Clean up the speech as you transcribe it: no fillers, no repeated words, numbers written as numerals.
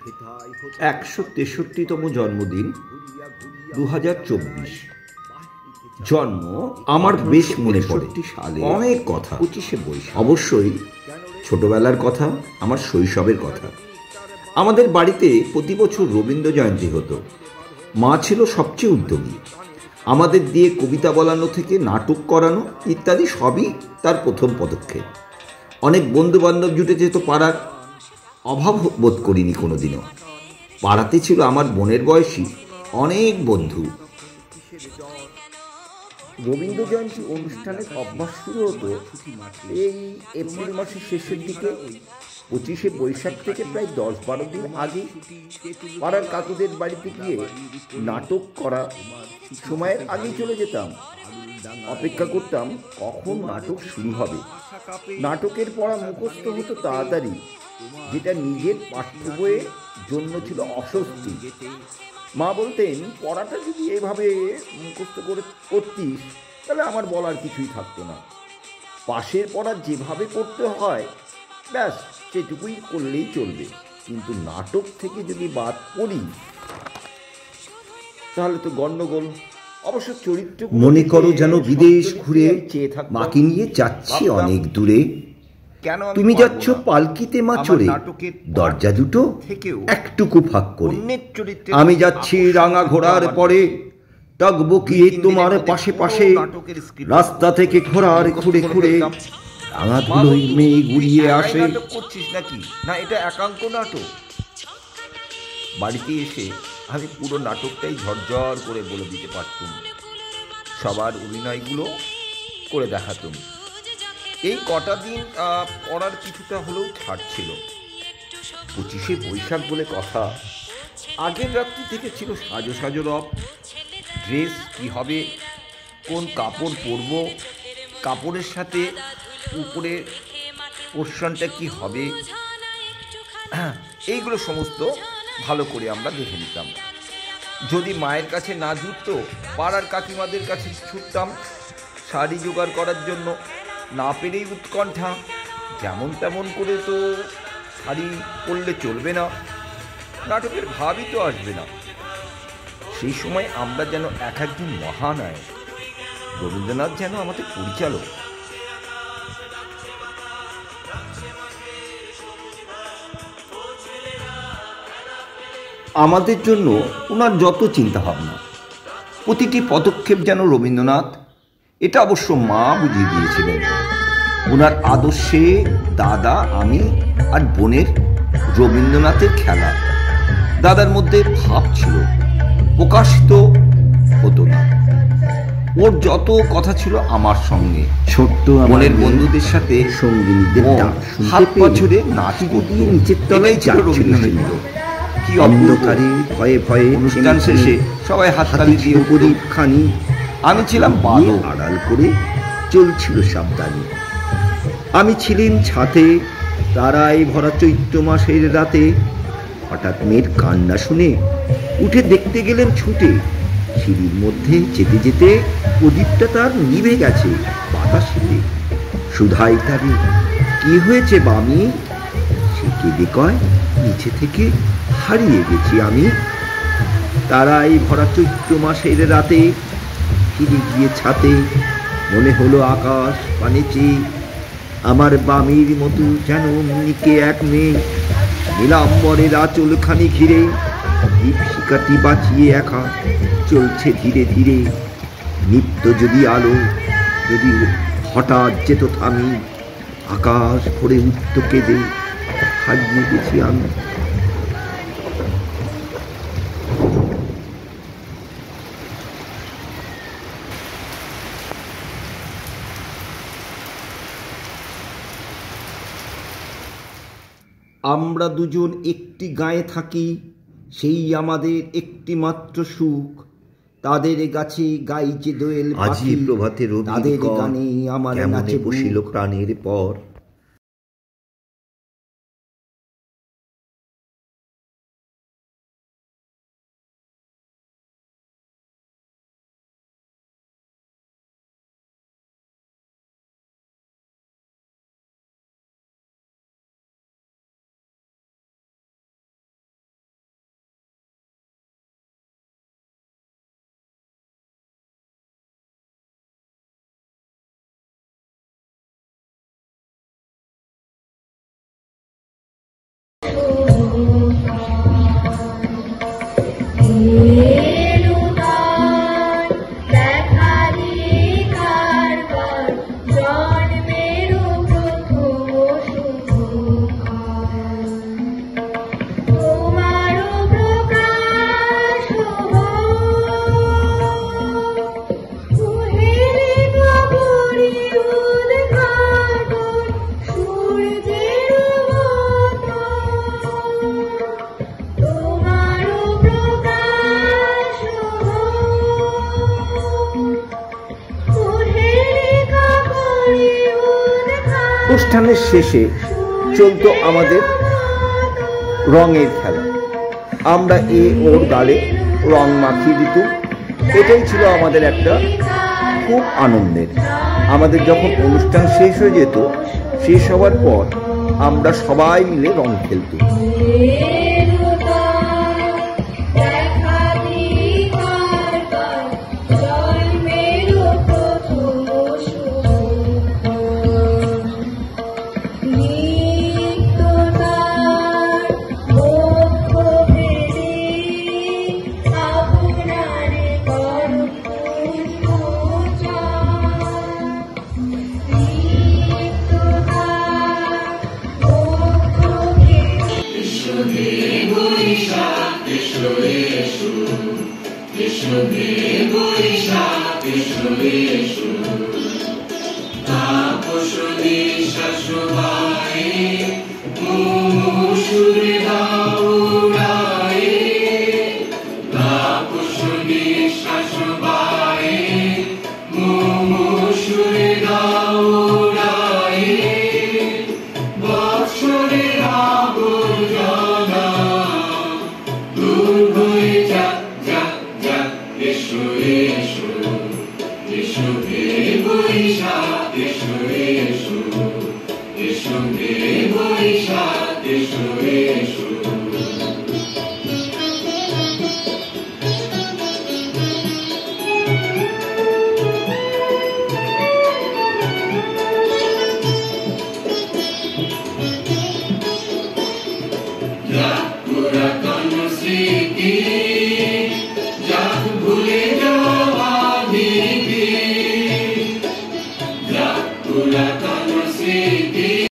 163তম জন্মদিন 2024। জন্ম আমার বেশ মনে পড়ে সালে অনেক কথা, 25শে বৈশাখ। অবশ্যই ছোটবেলার কথা, আমার শৈশবের কথা। আমাদের বাড়িতে প্রতি বছর রবীন্দ্র জয়ন্তী হতো। মা ছিল সবচেয়ে উদ্যোগী। আমাদের দিয়ে কবিতা বলানো থেকে নাটক করানো ইত্যাদি সবই তার প্রথম পদক্ষেপ। অনেক বন্ধুবান্ধব জুটে যেত পাড়ার, অভাব বোধ করিনি কোনোদিনও। পাড়াতে ছিল আমার বোনের বয়সী অনেক বন্ধু। রবীন্দ্র জয়ন্তী অনুষ্ঠানের অভ্যাস শুরু হতো এই এপ্রিল মাসের শেষের দিকে। 25শে বৈশাখ থেকে প্রায় 10-12 দিন আগে পাড়ার কাকুদের বাড়িতে গিয়ে নাটক করা সময়ের আগেই চলে যেতাম। অপেক্ষা করতাম কখন নাটক শুরু হবে। নাটকের পড়া মুখস্থ হতো তাড়াতাড়ি, যেটা নিজের পাঠ্য বইয়ের জন্য ছিল অস্বস্তি। মা বলতেন, পড়াটা যদি এভাবে মুখস্থ করতিস তাহলে আমার বলার কিছুই থাকতো না। পাশের পড়া যেভাবে করতে হয় ব্যাস সেটুকুই করলেই চলবে, কিন্তু নাটক থেকে যদি বাদ পড়ি তাহলে তো গন্ডগোল। অবশ্য চরিত্র মনে করো যেন বিদেশ ঘুরে মাকে নিয়ে যাচ্ছি অনেক দূরে। তুমি যাচ্ছ পালকিতে মা চড়ে, দরজা দুটো একটুকু ফাঁক করে। আমি যাচ্ছি রাঙা ঘোড়ার পরে, টকবকিয়ে তোমার পাশে পাশে। রাস্তা থেকে ঘোড়ার খুঁড়ে খুঁড়ে রাঙা ধুলোই মেয়ে গুড়িয়ে আসে। করছিস নাকি? না, এটা একাঙ্ক নাটক। বাড়িতে এসে আমি পুরো নাটকটাই ঝরঝর করে বলে দিতে পারতুম, সবার অভিনয়গুলো করে দেখাতুম। এই কটা দিন পড়ার কিছুটা হলেও ছাড় ছিল। 25শে বৈশাখ বলে কথা, আগের রাত্রি থেকে ছিল সাজো সাজো রব। ড্রেস কী হবে, কোন কাপড় পরব, কাপড়ের সাথে উপরে পোর্শনটা কি হবে, এইগুলো সমস্ত ভালো করে আমরা দেখে নিতাম। যদি মায়ের কাছে না জুটত, পাড়ার কাকিমাদের কাছে ছুটতাম শাড়ি জোগাড় করার জন্য। না পেরেই উৎকণ্ঠা, যেমন তেমন করে তো শাড়ি পরলে চলবে না, নাটকের ভাবই তো আসবে না। সেই সময় আমরা যেন এক একজন মহানায়ক, রবীন্দ্রনাথ যেন আমাদের পরিচালক। আমাদের জন্য ওনার যত চিন্তা ভাবনা, প্রতিটি পদক্ষেপ যেন রবীন্দ্রনাথ, এটা অবশ্য মা বুঝিয়ে দিয়েছিলেন। ওনার আদর্শে দাদা, আমি আর বোনের রবীন্দ্রনাথের খেলা। দাদার মধ্যে ভাব ছিল, প্রকাশিত হতো না। ওর যত কথা ছিল আমার সঙ্গে, ছোট্ট বোনের বন্ধুদের সাথে সঙ্গীদের হাত পাছড়ে নাচ করতে নিচের তলায় ছিল রবীন্দ্রনাথ। কি অন্ধকারে ভয়ে ভয়ে অনুষ্ঠান শেষে সবাই হাততালি দিয়ে প্রদীপ খানি। আমি ছিলাম বালো, আড়াল করে চলছিল সাবধানে। আমি ছিলাম ছাতে, তারাই ভরা চৈত্র মাসের রাতে। হঠাৎ মেয়ের কান্না শুনে উঠে দেখতে গেলেন ছুটে। সিঁড়ির মধ্যে যেতে যেতে প্রদীপটা তার নিভে গেছে বাতাসে। সুধাই তারে, কি হয়েছে বামি? সে কেঁদে কয়, নিচে থেকে হারিয়ে গেছি আমি। তারাই ভরা চৈত্র মাসের রাতে ফিরে গিয়ে ছাতে, মনে হলো আকাশ পানে চেয়ে আমার বামির মতো যেন নিকে এক মেয়ে। নীলাম্বরের আঁচলখানি ঘিরে দীপশিখাটি বাঁচিয়ে একা চলছে ধীরে ধীরে। নিত্য যদি আলো যদি হঠাৎ যেত থামি, আকাশ ভরে উঠত কেঁদে, হারিয়ে গেছি আমি। আমরা দুজন একটি গাঁয়ে থাকি, সেই আমাদের একটি মাত্র সুখ। তাদের গাছে গাই যে দোয়েল পাখি, প্রভাতে তাদের গানে আমার নাচে বসিল প্রাণের পর। অনুষ্ঠানের শেষে চলতো আমাদের রঙের খেলা। আমরা ওর গালে রং মাখিয়ে দিত। এটাই ছিল আমাদের একটা খুব আনন্দের। আমাদের যখন অনুষ্ঠান শেষ হয়ে যেত, শেষ হওয়ার পর আমরা সবাই মিলে রং খেলতাম। Esho